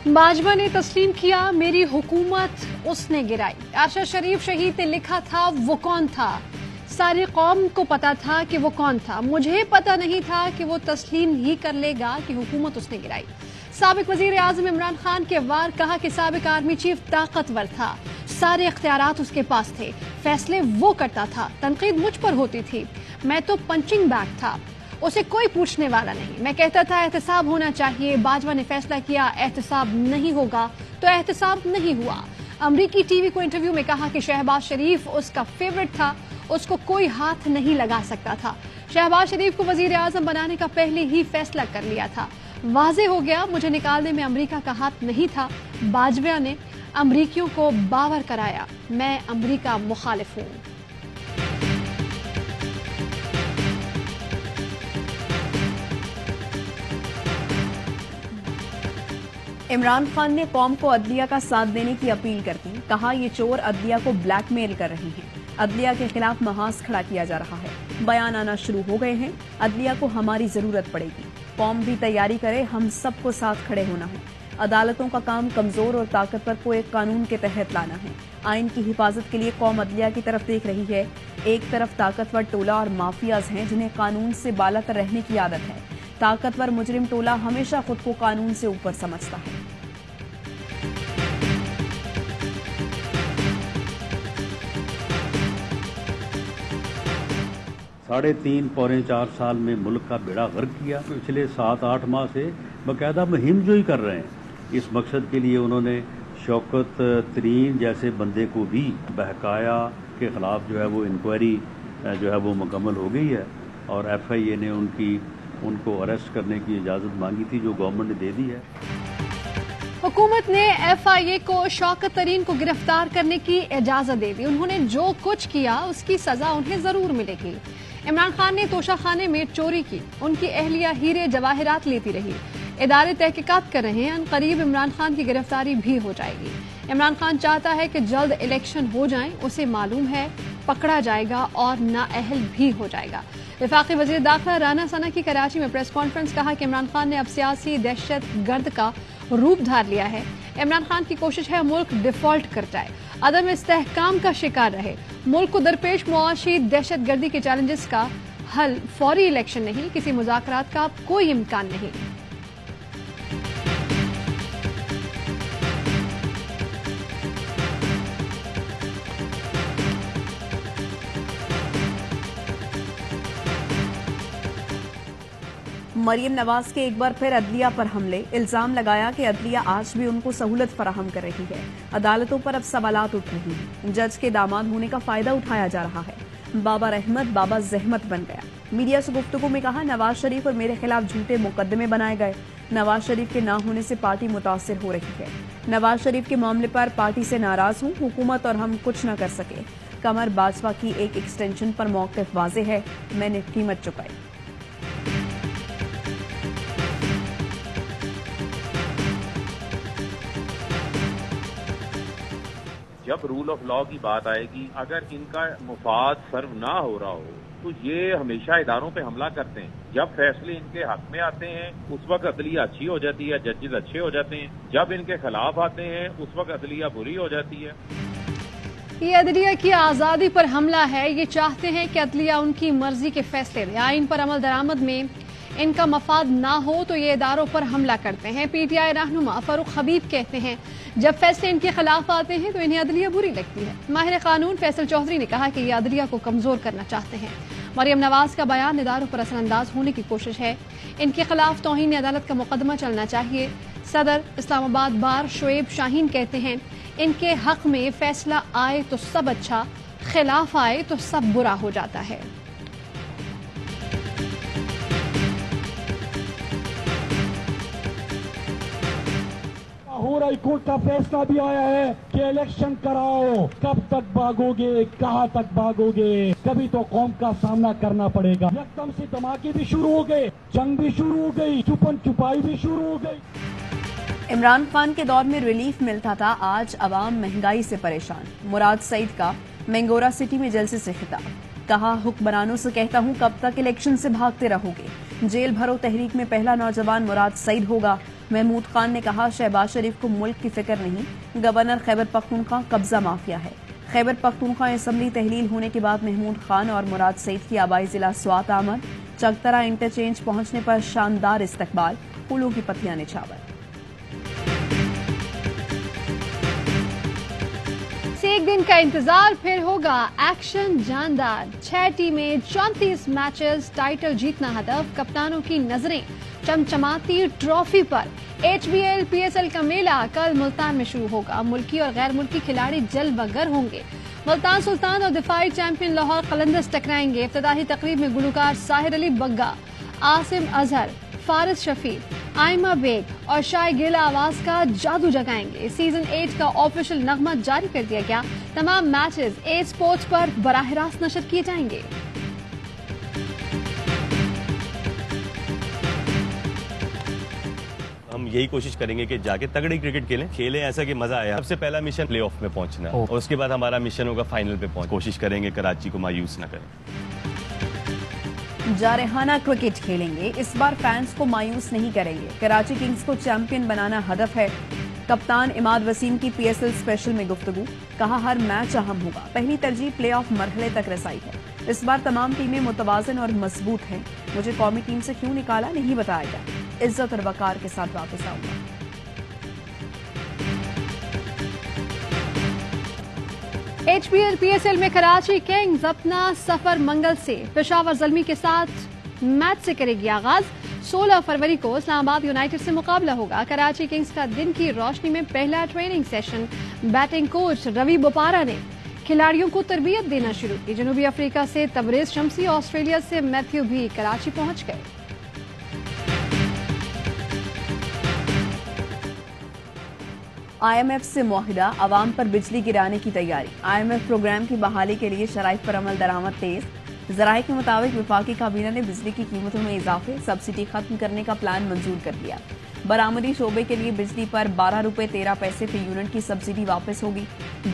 बाजवा ने तस्लीम किया, मेरी हुकूमत उसने गिराई। अरशद शरीफ शहीद ने लिखा था वो कौन था, सारी कौम को पता था कि वो कौन था, मुझे पता नहीं था कि वो तस्लीम ही कर लेगा कि हुकूमत उसने गिराई। साबिक वजीर आजम इमरान खान के वार कहा कि साबिक आर्मी चीफ ताकतवर था, सारे इख्तियारात उसके पास थे, फैसले वो करता था, तनकीद मुझ पर होती थी, मैं तो पंचिंग बैग था, उसे कोई पूछने वाला नहीं। मैं कहता था एहतसाब होना चाहिए, बाजवा ने फैसला किया एहतसाब नहीं होगा तो एहतसाब नहीं हुआ। अमरीकी टीवी को इंटरव्यू में कहा कि शहबाज शरीफ उसका फेवरेट था, उसको कोई हाथ नहीं लगा सकता था। शहबाज शरीफ को वजीर आजम बनाने का पहले ही फैसला कर लिया था। वाजे हो गया मुझे निकालने में अमरीका का हाथ नहीं था। बाजवा ने अमरीकियों को बावर कराया, मैं अमरीका मुखालिफ हूँ। इमरान खान ने कौम को अदलिया का साथ देने की अपील कर दी। कहा ये चोर अदलिया को ब्लैकमेल कर रहे हैं, अदलिया के खिलाफ महाज खड़ा किया जा रहा है, बयान आना शुरू हो गए हैं, अदलिया को हमारी जरूरत पड़ेगी, कौम भी तैयारी करे, हम सबको साथ खड़े होना है। अदालतों का काम कमजोर और ताकतवर को एक कानून के तहत लाना है। आइन की हिफाजत के लिए कौम अदलिया की तरफ देख रही है। एक तरफ ताकतवर टोला और माफियाज हैं जिन्हें कानून से बालातर रहने की आदत है। ताकतवर मुजरिम टोला हमेशा खुद को कानून से ऊपर समझता है। साढ़े 3 पौने 4 साल में मुल्क का बेड़ा गर्क किया। पिछले 7-8 माह से बाकायदा मुहिम जोई कर रहे हैं। इस मकसद के लिए उन्होंने शौकत तरीन जैसे बंदे को भी बहकाया के खिलाफ जो है वो इंक्वायरी जो है वो मुकम्मल हो गई है और FIA ने उनको अरेस्ट करने की इजाज़त मांगी थी जो गवर्नमेंट ने दे दी है। हुकूमत ने FIA को शौकत तरीन को गिरफ्तार करने की इजाजत दे दी। उन्होंने जो कुछ किया उसकी सजा उन्हें जरूर मिलेगी। इमरान खान ने तोशाखाने में चोरी की, उनकी अहलिया हीरे जवाहरात लेती रही। इदारे तहकीकात कर रहे हैं, करीब इमरान खान की गिरफ्तारी भी हो जाएगी। इमरान खान चाहता है कि जल्द इलेक्शन हो जाएं, उसे मालूम है पकड़ा जाएगा और नाअहल भी हो जाएगा। वफाकी वजीर दाखिला राना सना की कराची में प्रेस कॉन्फ्रेंस कहा कि इमरान खान ने अब सियासी दहशत गर्द का रूप धार लिया है। इमरान खान की कोशिश है मुल्क डिफॉल्ट कर जाए, अदम इस्तेहकाम का शिकार रहे। मुल्क को दरपेश मुआशी दहशत गर्दी के चैलेंजेस का हल फौरी इलेक्शन नहीं, किसी मुज़ाकरात का कोई इम्कान नहीं। मरियम नवाज के एक बार फिर अदलिया पर हमले, इल्जाम लगाया कि अदलिया आज भी उनको सहूलत फराहम कर रही है। अदालतों पर अब सवालात उठ रही हैं, जज के दामाद होने का फायदा उठाया जा रहा है। बाबा रहमत बाबा जहमत बन गया। मीडिया से गुफ्तगू में कहा नवाज शरीफ और मेरे खिलाफ झूठे मुकदमे बनाए गए। नवाज शरीफ के ना होने से पार्टी मुतासिर हो रही है। नवाज शरीफ के मामले पर पार्टी से नाराज हूँ, हुकूमत और हम कुछ न कर सके। कमर बाजवा की एक एक्सटेंशन पर मौक़िफ़ वाज़े है, मैंने कीमत चुकाई। जब रूल ऑफ लॉ की बात आएगी, अगर इनका मुफाद सर्व ना हो रहा हो तो ये हमेशा इदारों पे हमला करते हैं। जब फैसले इनके हक में आते हैं उस वक्त अदलिया अच्छी हो जाती है, जजेस अच्छे हो जाते हैं। जब इनके खिलाफ आते हैं उस वक्त अदलिया बुरी हो जाती है। ये अदलिया की आज़ादी पर हमला है। ये चाहते हैं कि अदलिया उनकी मर्जी के फैसले दे, आइन पर अमल दरामद में इनका मफाद ना हो तो ये इदारों पर हमला करते हैं। PTI रहनुमा फारूक हबीब कहते हैं जब फैसले इनके खिलाफ आते हैं तो इन्हें अदलिया बुरी लगती है। माहिर कानून फैसल चौधरी ने कहा कि ये अदलिया को कमजोर करना चाहते हैं। मरियम नवाज का बयान इदारों पर असरअंदाज होने की कोशिश है। इनके खिलाफ तौहीन अदालत का मुकदमा चलना चाहिए। सदर इस्लामाबाद बार शोएब शाहीन कहते हैं इनके हक में फैसला आए तो सब अच्छा, खिलाफ आए तो सब बुरा हो जाता है। लाहौर हाई कोर्ट का फैसला भी आया है कि इलेक्शन कराओ। कब तक भागोगे, कहां तक भागोगे? कभी तो कौम का सामना करना पड़ेगा। एकदम से धमाके भी शुरू हो गए, जंग भी शुरू हो गई, छुपन छुपाई भी शुरू हो गई। इमरान खान के दौर में रिलीफ मिलता था, आज अवाम महंगाई से परेशान। मुराद सईद का मैंगोरा सिटी में जलसे से खिताब। کہا حکمرانوں سے کہتا ہوں کب تک الیکشن سے بھاگتے رہوگے، جیل بھرو تحریک میں پہلا نوجوان مراد سعید ہوگا۔ محمود خان نے کہا شہباز شریف کو ملک کی فکر نہیں، گورنر خیبر پختونخوا قبضہ مافیا ہے۔ خیبر پختونخوا اسمبلی تحلیل ہونے کے بعد محمود خان اور مراد سعید کی آبائی ضلع سوات آمد، چکترا انٹرچینج پہنچنے پر شاندار استقبال، پھولوں کی پتیاں نچھاور۔ سے ایک دن کا انتظار پھر ہوگا ایکشن جاندار، 6 ٹیمیں 34 میچز، ٹائٹل جیتنا ہدف، کپتانوں کی نظریں چمچماتی ٹرافی پر۔ HBL PSL کا میلہ کل ملتان میں شروع ہوگا، ملکی اور غیر ملکی کھلاڑی جلوہ گر ہوں گے۔ ملتان سلطان اور دفاعی چیمپئن لاہور قلندرز ٹکرائیں گے۔ افتتاحی تقریب میں گلوکار ساحر علی بگا، عاصم اظہر، فارس شفیع، آئمہ بیگ اور شائگل آواز کا جادو جگائیں گے۔ سیزن 8 کا آفیشل نغمہ جاری کر دیا گیا، تمام میچز اے اسپورٹس پر براہ راست نشر کیے جائیں گے۔ ہم یہی کوشش کریں گے کہ جا کے تگڑی کرکٹ کھیلیں ایسا کہ مزہ آیا۔ سب سے پہلا مشن پلے آف میں پہنچنا اور اس کے بعد ہمارا مشن ہوگا فائنل پہ پہنچ۔ کوشش کریں گے کراچی کو مایوس نہ کریں۔ جارحانہ کرکٹ کھیلیں گے، اس بار فینس کو مایوس نہیں کریں گے، کراچی کنگز کو چیمپئن بنانا ہدف ہے۔ کپتان اماد وسیم کی PSL اسپیشل میں گفتگو، کہا ہر میچ اہم ہوگا، پہلی ترجیح پلے آف مرحلے تک رسائی ہے۔ اس بار تمام ٹیمیں متوازن اور مضبوط ہیں، مجھے قومی ٹیم سے کیوں نکالا نہیں بتایا گیا، عزت اور وقار کے ساتھ واپس آؤں گا۔ HBL PSL میں کراچی کنگز اپنا سفر منگل سے پشاور زلمی کے ساتھ میچ سے کرے گی آغاز۔ 16 فروری کو اسلام آباد یونائٹڈ سے مقابلہ ہوگا۔ کراچی کنگز کا دن کی روشنی میں پہلا ٹریننگ سیشن، بیٹنگ کوچ روی بوپارا نے کھلاڑیوں کو تربیت دینا شروع کی۔ جنوبی افریقہ سے تبریز شمسی، آسٹریلیا سے میتھیو بھی کراچی پہنچ گئے۔ IMF سے معاہدہ، عوام پر بجلی گرانے کی تیاری۔ IMF پروگرام کی بحالی کے لیے شرائط پر عمل درآمد تیز۔ ذرائع کے مطابق وفاقی کابینہ نے بجلی کی قیمتوں میں اضافے، سبسڈی ختم کرنے کا پلان منظور کر لیا۔ برآمدی شعبے کے لیے بجلی پر 12 روپے 13 پیسے فی یونٹ کی سبسڈی واپس ہوگی۔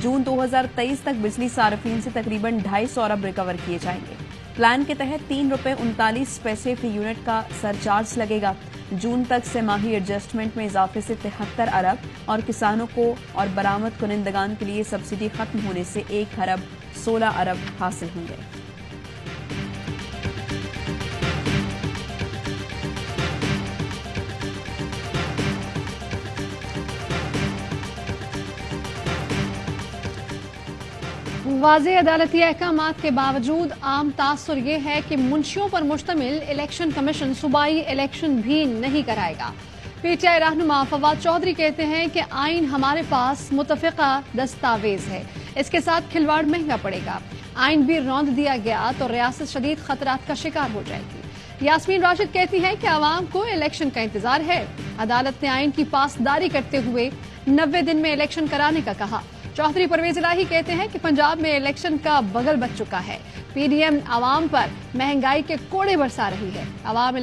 جون 2023 تک بجلی صارفین سے تقریباً 250 ارب ریکور کیے جائیں گے۔ پلان کے تحت 3 روپے 39 پیسے فی یونٹ کا سرچارج لگے گا۔ جون تک سہ ماہی ایڈجسٹمنٹ میں اضافے سے 73 ارب اور کسانوں کو اور برآمد کنندگان کے لیے سبسڈی ختم ہونے سے 1 ارب 16 ارب حاصل ہوں گے۔ واضح عدالتی احکامات کے باوجود عام تاثر یہ ہے کہ منشیوں پر مشتمل الیکشن کمیشن صوبائی الیکشن بھی نہیں کرائے گا۔ PTI رہنما فواد چودھری کہتے ہیں کہ آئین ہمارے پاس متفقہ دستاویز ہے، اس کے ساتھ کھلواڑ مہنگا پڑے گا۔ آئین بھی روند دیا گیا تو ریاست شدید خطرات کا شکار ہو جائے گی۔ یاسمین راشد کہتی ہیں کہ عوام کو الیکشن کا انتظار ہے۔ عدالت نے آئین کی پاسداری کرتے ہوئے 90 دن میں الیکشن کرانے کا کہا۔ چودھری پرویز الہی کہتے ہیں کہ پنجاب میں الیکشن کا بغل بچ چکا ہے۔ PDM عوام پر مہنگائی کے کوڑے برسا رہی ہے۔ عوام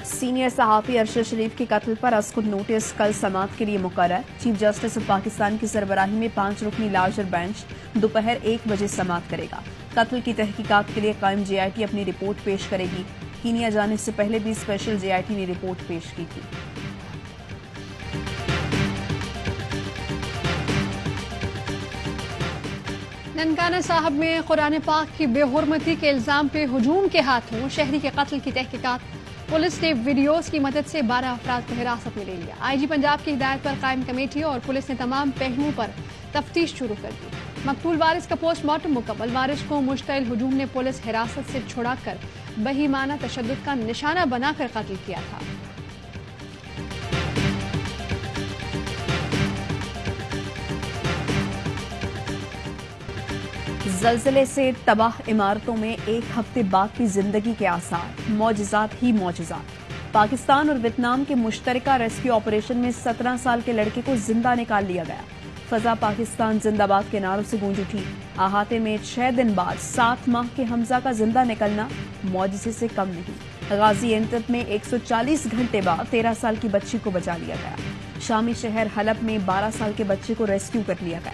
سینئر صحافی ارشد شریف کے قتل پر اسکت نوٹس کل سماعت کے لیے مقرر۔ چیف جسٹس آف پاکستان کی سربراہی میں 5 رکنی لارجر بینچ دوپہر 1 بجے سماعت کرے گا۔ قتل کی تحقیقات کے لیے قائم JIT اپنی رپورٹ پیش کرے گی۔ کینیا جانے سے پہلے بھی اسپیشل JIT نے رپورٹ پیش کی تھی۔ ننکانہ صاحب میں قرآن پاک کی بے حرمتی کے الزام پہ ہجوم کے ہاتھوں شہری کے قتل کی تحقیقات۔ پولیس نے ویڈیوز کی مدد سے 12 افراد کو حراست میں لے لیا۔ IG پنجاب کی ہدایت پر قائم کمیٹی اور پولیس نے تمام پہلوؤں پر تفتیش شروع کر دی۔ مقتول وارث کا پوسٹ مارٹم مکمل۔ وارث کو مشتعل ہجوم نے پولیس حراست سے چھڑا کر بہیمانہ تشدد کا نشانہ بنا کر قتل کیا تھا۔ زلزلے سے تباہ عمارتوں میں 1 ہفتے بعد کی زندگی کے آثار، معجزات ہی معجزات۔ پاکستان اور ویتنام کے مشترکہ ریسکیو آپریشن میں 17 سال کے لڑکے کو زندہ نکال لیا گیا۔ فضا پاکستان زندہ باد کے نعروں سے گونج اٹھی۔ احاطے میں 6 دن بعد 7 ماہ کے حمزہ کا زندہ نکلنا معجزے سے کم نہیں۔ غازی انتب میں 140 گھنٹے بعد 13 سال کی بچی کو بچا لیا گیا۔ شامی شہر حلب میں 12 سال کے بچے کو ریسکیو کر لیا گیا۔